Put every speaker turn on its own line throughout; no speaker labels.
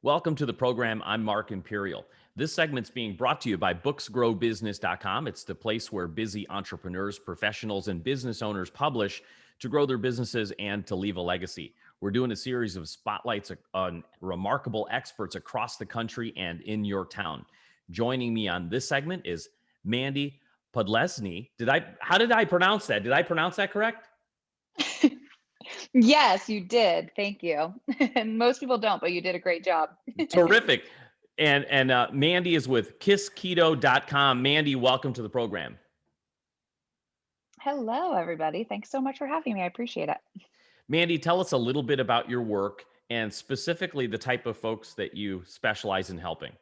Welcome to the program. I'm Mark Imperial. This segment's being brought to you by booksgrowbusiness.com. It's the place where busy entrepreneurs, professionals, and business owners publish to grow their businesses and to leave a legacy. We're doing a series of spotlights on remarkable experts across the country and in your town. Joining me on this segment is Mandy Podlesny. How did I pronounce that? Did I pronounce that correct?
Yes, you did. Thank you. And most people don't, but you did a great job.
Terrific. And Mandy is with kissketo.com. Mandy, welcome to the program.
Hello, everybody. Thanks so much for having me. I appreciate it.
Mandy, tell us a little bit about your work and specifically the type of folks that you specialize in helping.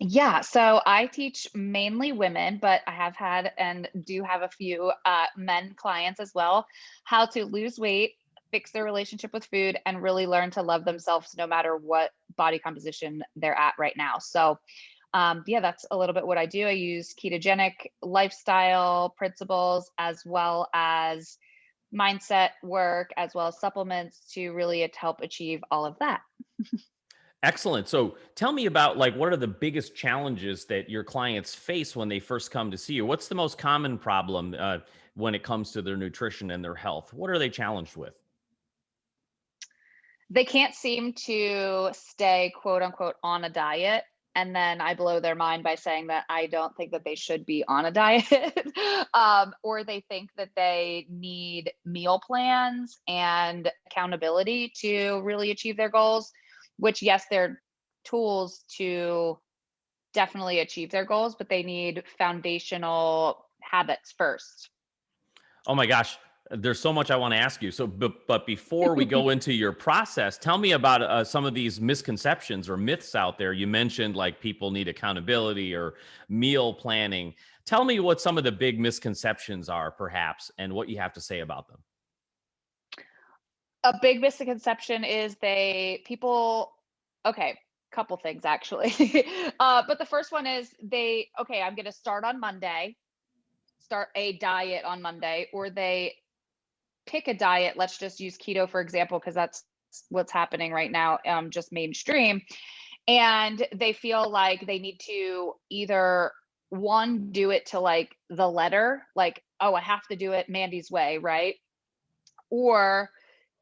Yeah, so I teach mainly women, but I have had and do have a few men clients as well, how to lose weight, fix their relationship with food, and really learn to love themselves no matter what body composition they're at right now. So, yeah, that's a little bit what I do. I use ketogenic lifestyle principles as well as mindset work, as well as supplements to really help achieve all of that.
Excellent. So tell me about what are the biggest challenges that your clients face when they first come to see you? What's the most common problem when it comes to their nutrition and their health? What are they challenged with?
They can't seem to stay quote unquote on a diet. And then I blow their mind by saying that I don't think that they should be on a diet. Or they think that they need meal plans and accountability to really achieve their goals, which, yes, they're tools to definitely achieve their goals, but they need foundational habits first.
Oh my gosh, there's so much I want to ask you. So, but before we go into your process, tell me about some of these misconceptions or myths out there. You mentioned people need accountability or meal planning. Tell me what some of the big misconceptions are, perhaps, and what you have to say about them.
A big misconception is okay, couple things actually. But the first one is okay, I'm going to start on Monday, start a diet on Monday, or they pick a diet. Let's just use keto, for example, because that's what's happening right now, just mainstream. And they feel like they need to either one, do it to the letter, oh, I have to do it Mandy's way, right? Or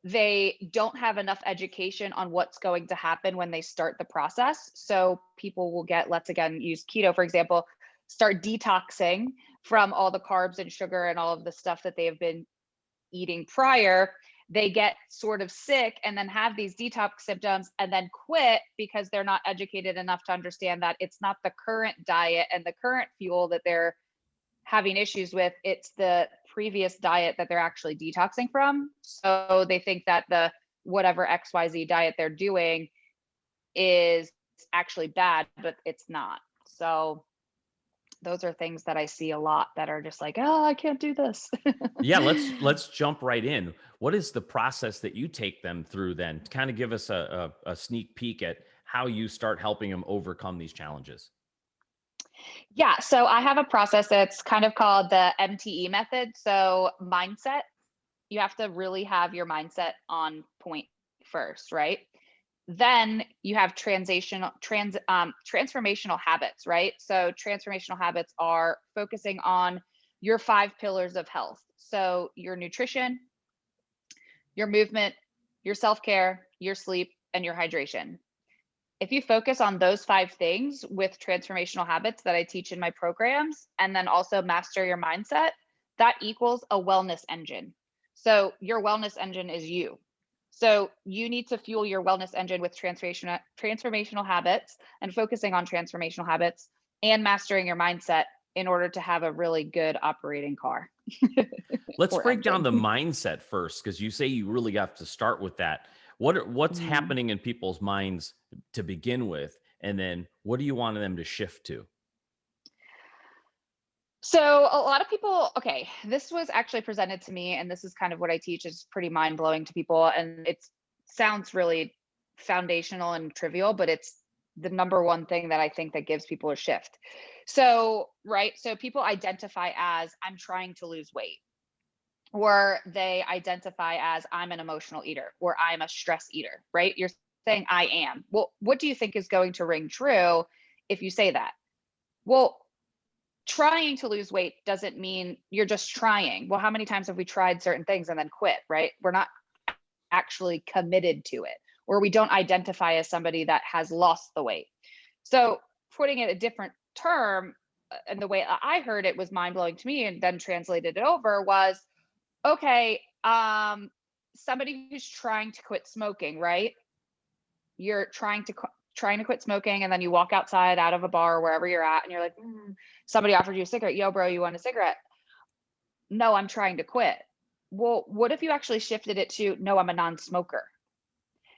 they don't have enough education on what's going to happen when they start the process. So people will let's again use keto, for example, start detoxing from all the carbs and sugar and all of the stuff that they have been eating prior. They get sort of sick and then have these detox symptoms and then quit because they're not educated enough to understand that it's not the current diet and the current fuel that they're having issues with, it's the previous diet that they're actually detoxing from. So they think that the whatever XYZ diet they're doing is actually bad, but it's not. So those are things that I see a lot that are just oh, I can't do this.
Yeah, let's jump right in. What is the process that you take them through then? Kind of give us a sneak peek at how you start helping them overcome these challenges.
Yeah, so I have a process that's kind of called the MTE method. So mindset, you have to really have your mindset on point first, right? Then you have transformational habits, right? So transformational habits are focusing on your 5 pillars of health. So your nutrition, your movement, your self-care, your sleep, and your hydration. If you focus on those 5 things with transformational habits that I teach in my programs, and then also master your mindset, that equals a wellness engine. So your wellness engine is you. So you need to fuel your wellness engine with transformational habits and focusing on transformational habits and mastering your mindset in order to have a really good operating car.
Let's
Or
break down the
engine.
mindset first, because you say you really have to start with that. What's
Mhm.
happening in people's minds to begin with, and then what do you want them to shift to?
So a lot of people, okay, this was actually presented to me, and this is kind of what I teach. Is pretty mind blowing to people, and it sounds really foundational and trivial, but it's the number one thing that I think that gives people a shift. So, right, so people identify as I'm trying to lose weight, or they identify as I'm an emotional eater, or I'm a stress eater, right? You're saying I am. Well, what do you think is going to ring true if you say that? Well, trying to lose weight doesn't mean you're just trying. Well, how many times have we tried certain things and then quit, right? We're not actually committed to it, or we don't identify as somebody that has lost the weight. So, putting it a different term, and the way I heard it was mind blowing to me, and then translated it over was okay, somebody who's trying to quit smoking, right? You're trying to quit smoking, and then you walk outside out of a bar or wherever you're at, and you're like, somebody offered you a cigarette. Yo, bro, you want a cigarette? No, I'm trying to quit. Well, what if you actually shifted it to, no, I'm a non-smoker?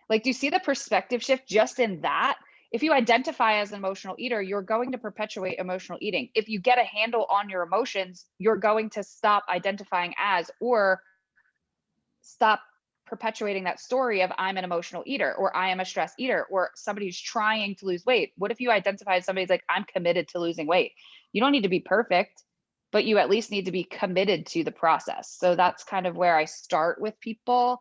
Like, do you see the perspective shift just in that? If you identify as an emotional eater, you're going to perpetuate emotional eating. If you get a handle on your emotions, you're going to stop identifying as, or stop perpetuating that story of I'm an emotional eater, or I am a stress eater, or somebody who's trying to lose weight. What if you identify as somebody's like, I'm committed to losing weight? You don't need to be perfect, but you at least need to be committed to the process. So that's kind of where I start with people,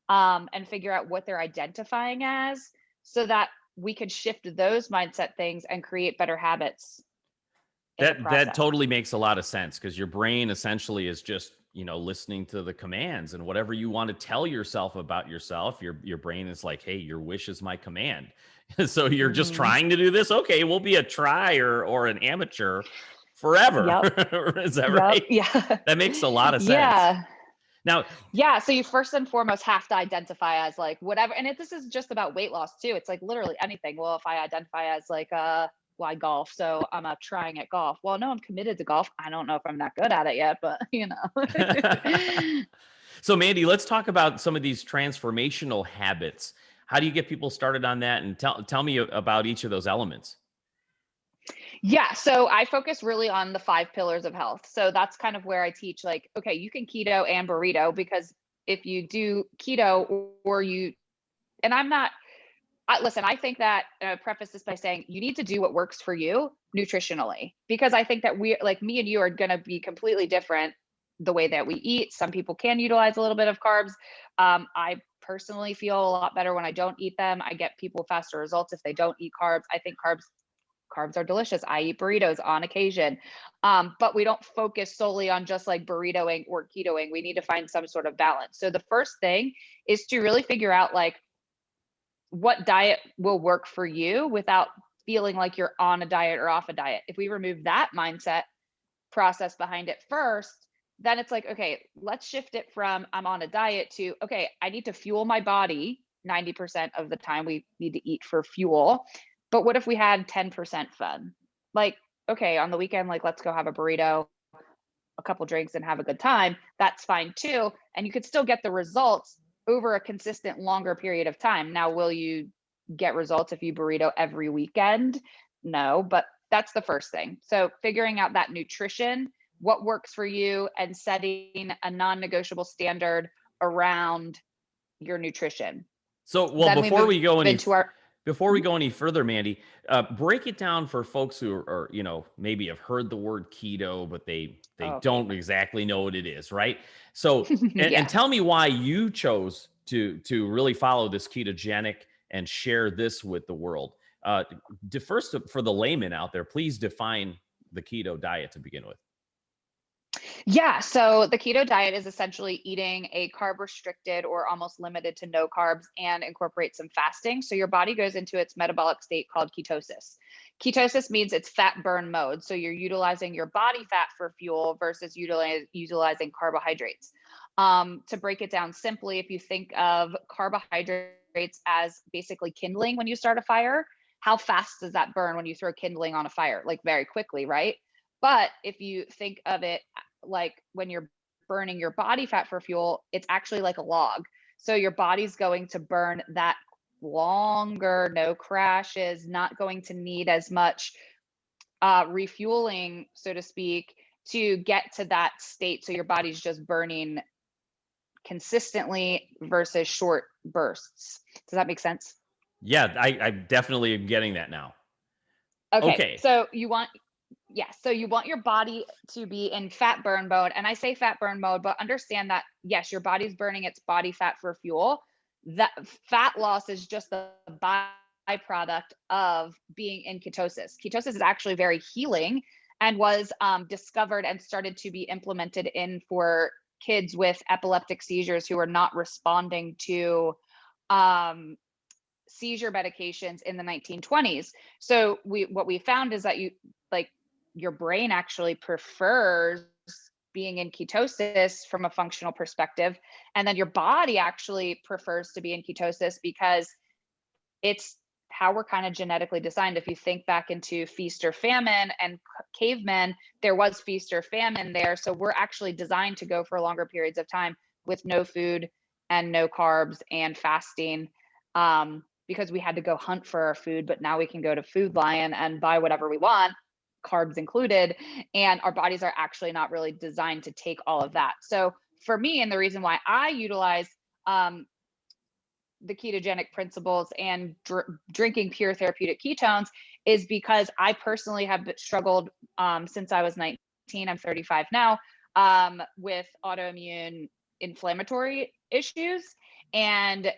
and figure out what they're identifying as, so that we could shift those mindset things and create better habits in the
That
process.
totally makes a lot of sense, because your brain essentially is just, listening to the commands, and whatever you want to tell yourself about yourself, your brain is like, hey, your wish is my command. So you're just
Hmm.
trying to do this. Okay, we'll be a trier or an amateur forever.
Yep.
Is that
Yep.
right?
Yeah.
That makes a lot of sense.
Yeah.
Now,
Yeah, so you first and foremost have to identify as like whatever, and this is just about weight loss too. It's like literally anything. Well, if I identify as like well, I golf, so I'm trying at golf. Well, no, I'm committed to golf. I don't know if I'm that good at it yet, but
so Mandy, let's talk about some of these transformational habits. How do you get people started on that? And tell me about each of those elements.
Yeah, so I focus really on the 5 pillars of health. So that's kind of where I teach like, okay, you can keto and burrito, because if you do keto, or you, and I'm not, listen, I think that, preface this by saying you need to do what works for you nutritionally, because I think that we, like me and you, are going to be completely different the way that we eat. Some people can utilize a little bit of carbs. I personally feel a lot better when I don't eat them. I get people faster results if they don't eat carbs. I think carbs are delicious. I eat burritos on occasion. But we don't focus solely on just like burritoing or ketoing. We need to find some sort of balance. So the first thing is to really figure out like what diet will work for you without feeling like you're on a diet or off a diet. If we remove that mindset process behind it first, then it's like, okay, let's shift it from I'm on a diet to, okay, I need to fuel my body 90% of the time. We need to eat for fuel. But what if we had 10% fun? Like, okay, on the weekend, like, let's go have a burrito, a couple drinks, and have a good time. That's fine too. And you could still get the results over a consistent longer period of time. Now, will you get results if you burrito every weekend? No, but that's the first thing. So figuring out that nutrition, what works for you, and setting a non-negotiable standard around your nutrition.
So, well,
Then we move into our,
before we
mhm.
go any further, Mandy, break it down for folks who are, maybe have heard the word keto, but they
Okay.
don't exactly know what it is, right? So, and
Yeah.
tell me why you chose to really follow this ketogenic and share this with the world. First, for the layman out there, please define the keto diet to begin with.
Yeah, so the keto diet is essentially eating a carb restricted or almost limited to no carbs, and incorporate some fasting. So your body goes into its metabolic state called ketosis. Ketosis means it's fat burn mode. So you're utilizing your body fat for fuel versus utilizing carbohydrates. To break it down simply, if you think of carbohydrates as basically kindling when you start a fire, how fast does that burn when you throw kindling on a fire? Like very quickly, right? But if you think of it like when you're burning your body fat for fuel, it's actually like a log. So your body's going to burn that longer, no crashes, not going to need as much refueling, so to speak, to get to that state. So your body's just burning consistently versus short bursts. Does that make sense?
Yeah, I definitely am getting that now.
Okay.
Okay.
So you want, yes. So you want your body to be in fat burn mode. And I say fat burn mode, but understand that, yes, your body's burning its body fat for fuel. that fat loss is just the byproduct of being in ketosis. Ketosis is actually very healing and was discovered and started to be implemented in for kids with epileptic seizures who are not responding to um, seizure medications in the 1920s. So what we found is that your brain actually prefers being in ketosis from a functional perspective, and then your body actually prefers to be in ketosis because it's how we're kind of genetically designed. If you think back into feast or famine and cavemen, there was feast or famine there. So we're actually designed to go for longer periods of time with no food and no carbs and fasting, because we had to go hunt for our food. But now we can go to Food Lion and buy whatever we want, carbs included. And our bodies are actually not really designed to take all of that. So for me, and the reason why I utilize the ketogenic principles and drinking pure therapeutic ketones is because I personally have struggled since I was 19. I'm 35 now, with autoimmune inflammatory issues. And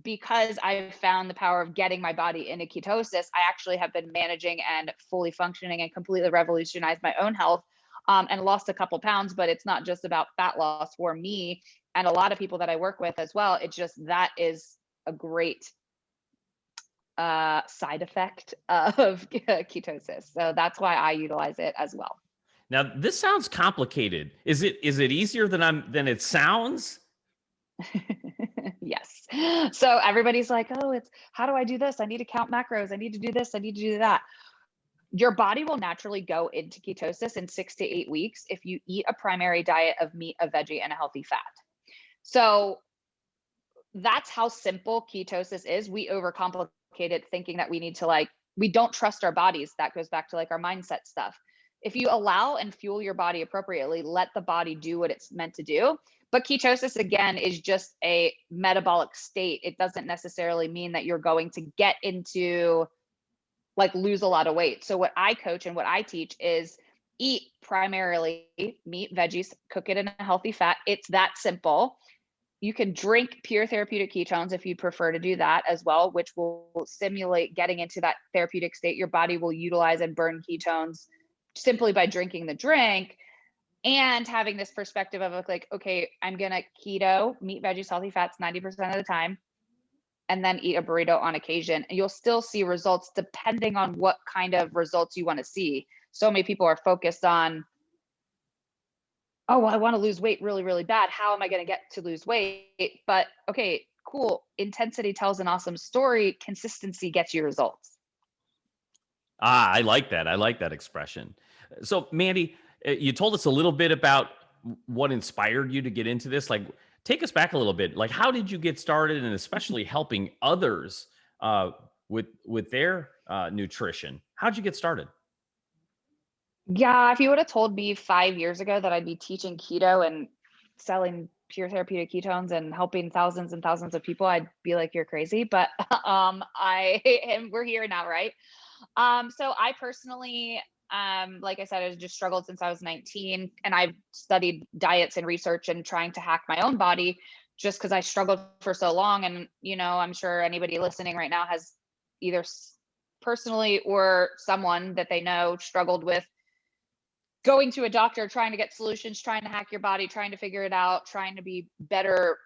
because I've found the power of getting my body into ketosis, I actually have been managing and fully functioning and completely revolutionized my own health, and lost a couple pounds. But it's not just about fat loss for me and a lot of people that I work with as well. It's just that is a great side effect of ketosis. So that's why I utilize it as well.
Now, this sounds complicated. Is it easier than it sounds?
Yes. So everybody's like, oh, it's how do I do this? I need to count macros. I need to do this. I need to do that. Your body will naturally go into ketosis in 6 to 8 weeks if you eat a primary diet of meat, a veggie, and a healthy fat. So that's how simple ketosis is. We overcomplicate it thinking that we need to we don't trust our bodies. That goes back to our mindset stuff. If you allow and fuel your body appropriately, let the body do what it's meant to do. But ketosis, again, is just a metabolic state. It doesn't necessarily mean that you're going to get into lose a lot of weight. So what I coach and what I teach is eat primarily meat, veggies, cook it in a healthy fat. It's that simple. You can drink pure therapeutic ketones if you prefer to do that as well, which will simulate getting into that therapeutic state. Your body will utilize and burn ketones simply by drinking the drink, and having this perspective of okay, I'm going to keto, meat, veggies, healthy fats 90% of the time, and then eat a burrito on occasion. And you'll still see results depending on what kind of results you want to see. So many people are focused on, oh, well, I want to lose weight really, really bad. How am I going to get to lose weight? But okay, cool. Intensity tells an awesome story. Consistency gets you results.
I like that. I like that expression. So, Mandy, you told us a little bit about what inspired you to get into this. Take us back a little bit. How did you get started, and especially helping others with their nutrition? How'd you get started?
Yeah, if you would have told me 5 years ago that I'd be teaching keto and selling pure therapeutic ketones and helping thousands and thousands of people, I'd be like, you're crazy. But we're here now, right? So I personally, like I said, I just struggled since I was 19, and I've studied diets and research and trying to hack my own body just because I struggled for so long. And, I'm sure anybody listening right now has either personally or someone that they know struggled with going to a doctor, trying to get solutions, trying to hack your body, trying to figure it out, trying to be better,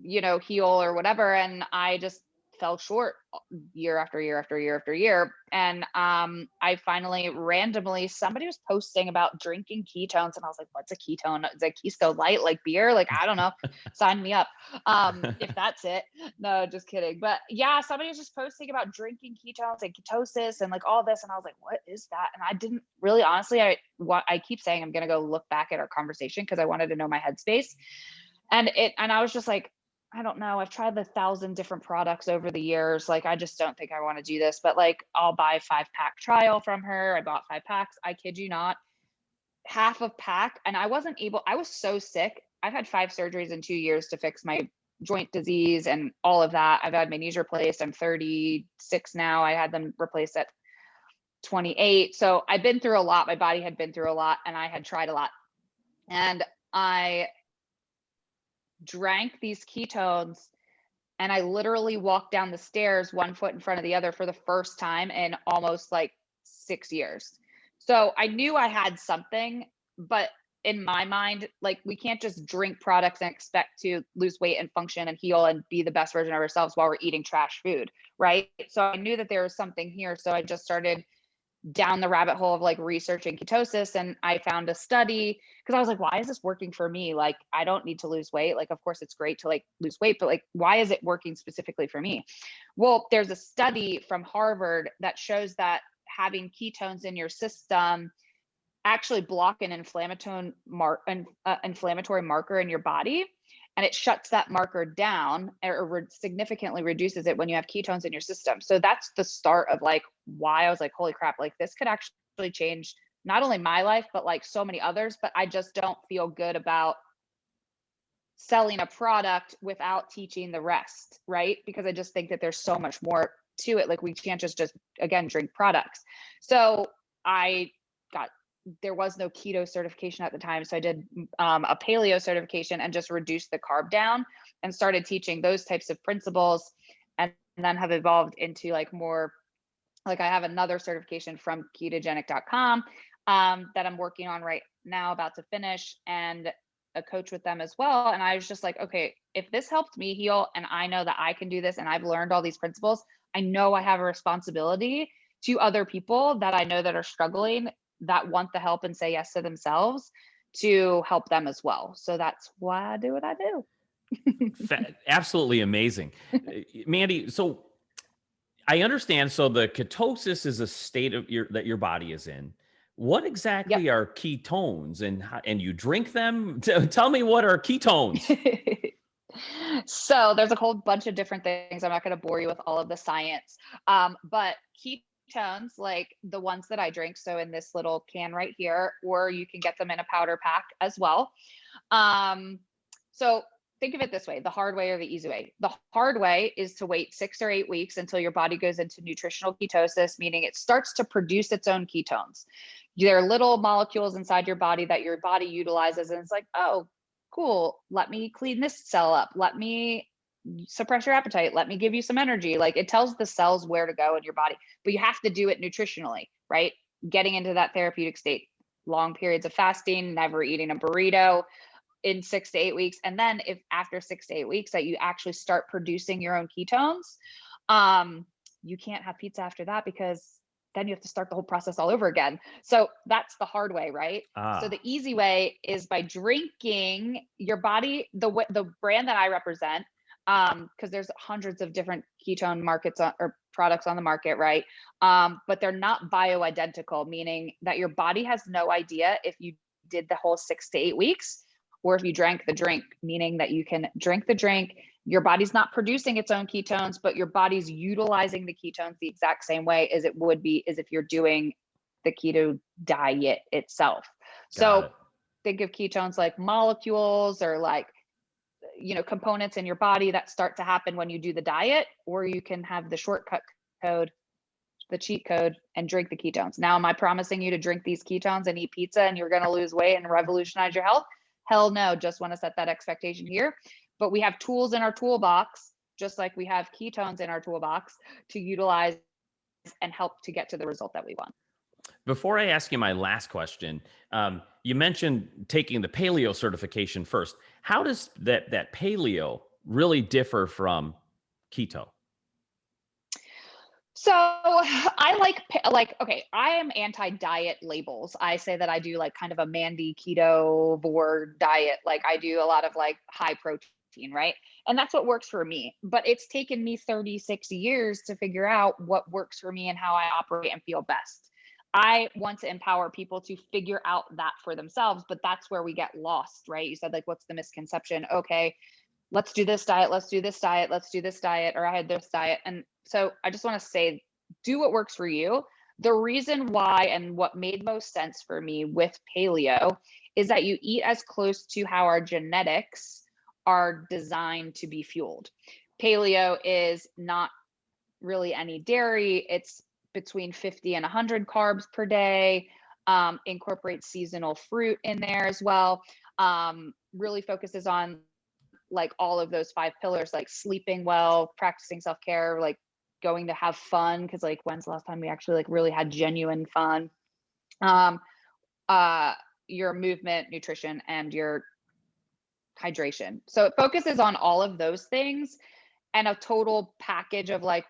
heal or whatever. And I just fell short year after year after year after year. And I finally randomly, somebody was posting about drinking ketones, and I was like, what's a ketone? Is it Keystone Light, like beer? I don't know. Sign me up. If that's it. No, just kidding. But yeah, somebody was just posting about drinking ketones and ketosis and all this. And I was like, what is that? And I didn't really, honestly, I keep saying I'm going to go look back at our conversation because I wanted to know my headspace. And I was just like, I don't know. I've tried 1,000 different products over the years. I just don't think I want to do this, but I'll buy 5-pack trial from her. I bought 5 packs. I kid you not, half a pack. And I was so sick. I've had 5 surgeries in 2 years to fix my joint disease and all of that. I've had my knees replaced. I'm 36 now. I had them replaced at 28. So I've been through a lot. My body had been through a lot, and I had tried a lot. And I drank these ketones, And I literally walked down the stairs one foot in front of the other for the first time in almost like 6 years. So I knew I had something, but in my mind, like we can't just drink products and expect to lose weight and function and heal and be the best version of ourselves while we're eating trash food, right? So I knew that there was something here. So I just started down the rabbit hole of like researching ketosis, and I found a study because I was like, why is this working for me? Like, I don't need to lose weight. Like, of course it's great to like lose weight, but like, why is it working specifically for me? Well, there's a study from Harvard that shows that having ketones in your system actually block an inflammatory marker in your body, and it shuts that marker down or significantly reduces it when you have ketones in your system. So that's the start of like why I was like, holy crap, like this could actually change not only my life but like so many others. But I just don't feel good about selling a product without teaching the rest, right? Because I just think that there's so much more to it. Like we can't just again drink products. So I got, there was no keto certification at the time, so I did a paleo certification and just reduced the carb down and started teaching those types of principles, and then have evolved into like more, like I have another certification from ketogenic.com that I'm working on right now, about to finish, and a coach with them as well. And I was just like, okay, if this helped me heal and I know that I can do this and I've learned all these principles, I know I have a responsibility to other people that I know that are struggling, that want the help and say yes to themselves, to help them as well. So that's why I do what I do.
Absolutely amazing. Mandy, so I understand. So the ketosis is a state of that your body is in. What
Yep.
exactly are ketones, and you drink them? Tell me, what are ketones?
So there's a whole bunch of different things. I'm not going to bore you with all of the science. But ketones, like the ones that I drink, so in this little can right here, or you can get them in a powder pack as well. So think of it this way, the hard way or the easy way. The hard way is to wait 6 or 8 weeks until your body goes into nutritional ketosis, meaning it starts to produce its own ketones. There are little molecules inside your body that your body utilizes, and it's like, oh, cool, let me clean this cell up. Let me suppress your appetite. Let me give you some energy. Like it tells the cells where to go in your body, but you have to do it nutritionally, right? Getting into that therapeutic state, long periods of fasting, never eating a burrito in 6 to 8 weeks. And then if after 6 to 8 weeks that you actually start producing your own ketones, you can't have pizza after that, because then you have to start the whole process all over again. So that's the hard way, right? So the
Ah,
easy way is by drinking your body, the brand that I represent, because there's hundreds of different ketone markets or products on the market, right? But they're not bioidentical, meaning that your body has no idea if you did the whole 6 to 8 weeks or if you drank the drink, meaning that you can drink the drink. Your body's not producing its own ketones, but your body's utilizing the ketones the exact same way as it would be as if you're doing the keto diet itself.
got
So
it.
think of ketones like molecules or like, components in your body that start to happen when you do the diet, or you can have the shortcut code, the cheat code, and drink the ketones. Now, am I promising you to drink these ketones and eat pizza and you're going to lose weight and revolutionize your health? Hell no. Just want to set that expectation here. But we have tools in our toolbox, just like we have ketones in our toolbox, to utilize and help to get to the result that we want.
Before I ask you my last question, you mentioned taking the paleo certification first. How does that paleo really differ from keto?
So I like okay, I am anti-diet labels. I say that I do like kind of a Mandy keto board diet. Like I do a lot of like high protein, right? And that's what works for me. But it's taken me 36 years to figure out what works for me and how I operate and feel best. I want to empower people to figure out that for themselves, but that's where we get lost, right? You said like, what's the misconception? Okay, let's do this diet, let's do this diet, let's do this diet, or I had this diet. And so I just want to say, do what works for you. The reason why and what made most sense for me with paleo is that you eat as close to how our genetics are designed to be fueled. Paleo is not really any dairy. It's between 50 and 100 carbs per day. Incorporates seasonal fruit in there as well. Really focuses on like all of those 5 pillars, like sleeping well, practicing self-care, like going to have fun. Cause like when's the last time we actually like really had genuine fun? Um, uh, your movement, nutrition, and your hydration. So it focuses on all of those things and a total package of like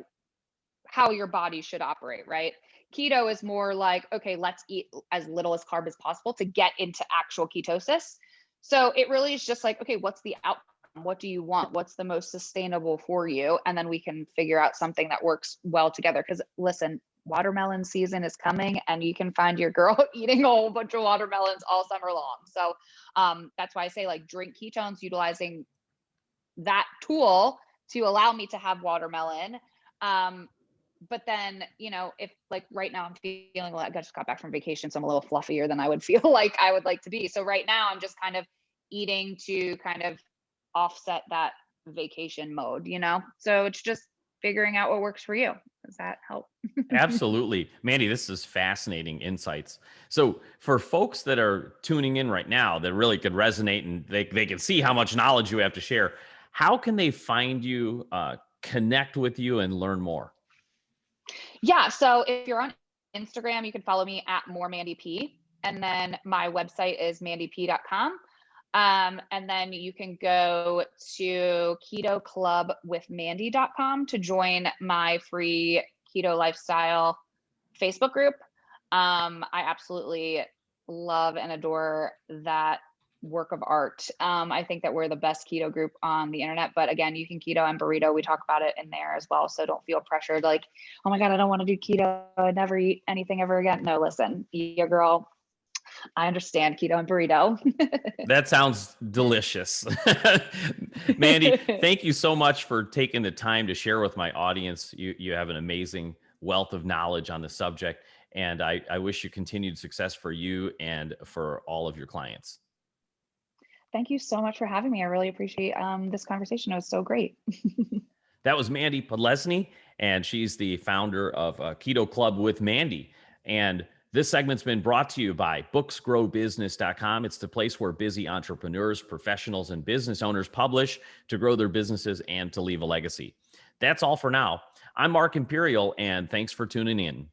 how your body should operate, right? Keto is more like, okay, let's eat as little as carb as possible to get into actual ketosis. So it really is just like, okay, what's the outcome? What do you want? What's the most sustainable for you? And then we can figure out something that works well together. Because listen, watermelon season is coming and you can find your girl eating a whole bunch of watermelons all summer long. So that's why I say like drink ketones, utilizing that tool to allow me to have watermelon. But then, if like right now I'm feeling like I just got back from vacation, so I'm a little fluffier than I would feel like I would like to be. So right now I'm just kind of eating to kind of offset that vacation mode, So it's just figuring out what works for you. Does that help?
Absolutely. Mandy, this is fascinating insights. So, for folks that are tuning in right now that really could resonate and they can see how much knowledge you have to share, how can they find you, connect with you, and learn more?
Yeah. So if you're on Instagram, you can follow me at more Mandy P. And then my website is mandyp.com. And then you can go to ketoclubwithmandy.com to join my free keto lifestyle Facebook group. I absolutely love and adore that work of art. I think that we're the best keto group on the internet, but again, you can keto and burrito. We talk about it in there as well. So don't feel pressured like, oh my God, I don't want to do keto. I never eat anything ever again. No, listen, your girl, I understand keto and burrito.
That sounds delicious. Mandy, thank you so much for taking the time to share with my audience. You have an amazing wealth of knowledge on the subject, and I wish you continued success for you and for all of your clients.
Thank you so much for having me. I really appreciate this conversation. It was so great.
That was Mandy Podlesny, and she's the founder of Keto Club with Mandy. And this segment's been brought to you by booksgrowbusiness.com. It's the place where busy entrepreneurs, professionals, and business owners publish to grow their businesses and to leave a legacy. That's all for now. I'm Mark Imperial, and thanks for tuning in.